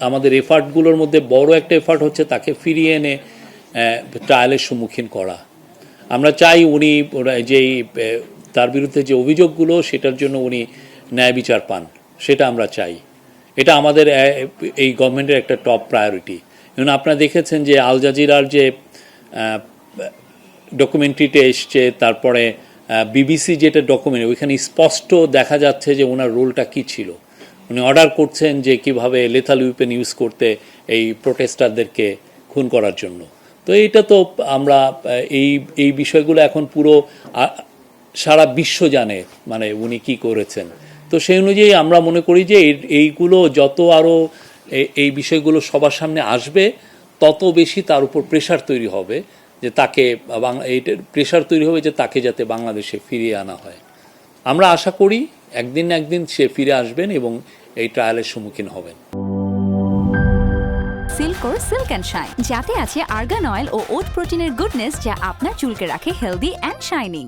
আমাদের এফার্টগুলোর মধ্যে বড় একটা এফার্ট হচ্ছে তাকে ফিরিয়ে এনে ট্রায়ালের সম্মুখীন করা। আমরা চাই উনি যেই তার বিরুদ্ধে যে অভিযোগগুলো সেটার জন্য উনি ন্যায় বিচার পান, সেটা আমরা চাই। এটা আমাদের এই গভর্নমেন্টের একটা টপ প্রায়োরিটি। এবং আপনারা দেখেছেন যে আল জাজিরার যে ডকুমেন্টারিতে এসছে, তারপরে বিবিসি যেটা ডকুমেন্ট, ওইখানে স্পষ্ট দেখা যাচ্ছে যে ওনার রোলটা কী ছিল। উনি অর্ডার করছেন যে কিভাবে লেথাল উইপেন ইউজ করতে এই প্রোটেস্টারদেরকে খুন করার জন্য। তো এইটা তো আমরা এই বিষয়গুলো এখন পুরো সারা বিশ্ব জানে, মানে উনি কি করেছেন। তো সেই অনুযায়ী আমরা মনে করি যে এইগুলো যত আরও এই বিষয়গুলো সবার সামনে আসবে, তত বেশি তার উপর প্রেশার তৈরি হবে যে তাকে এইটার প্রেশার তৈরি হবে যে তাকে যাতে বাংলাদেশে ফিরিয়ে আনা হয়। আমরা আশা করি একদিন না একদিন সে ফিরে আসবেন এবং এই ট্রায়ালের সম্মুখীন হবেন। সিল্কোর সিল্ক অ্যান্ড শাইন, যাতে আছে আর্গান অয়েল ও ওট প্রোটিনের গুডনেস, যা আপনার চুলকে রাখে হেলদি অ্যান্ড শাইনিং।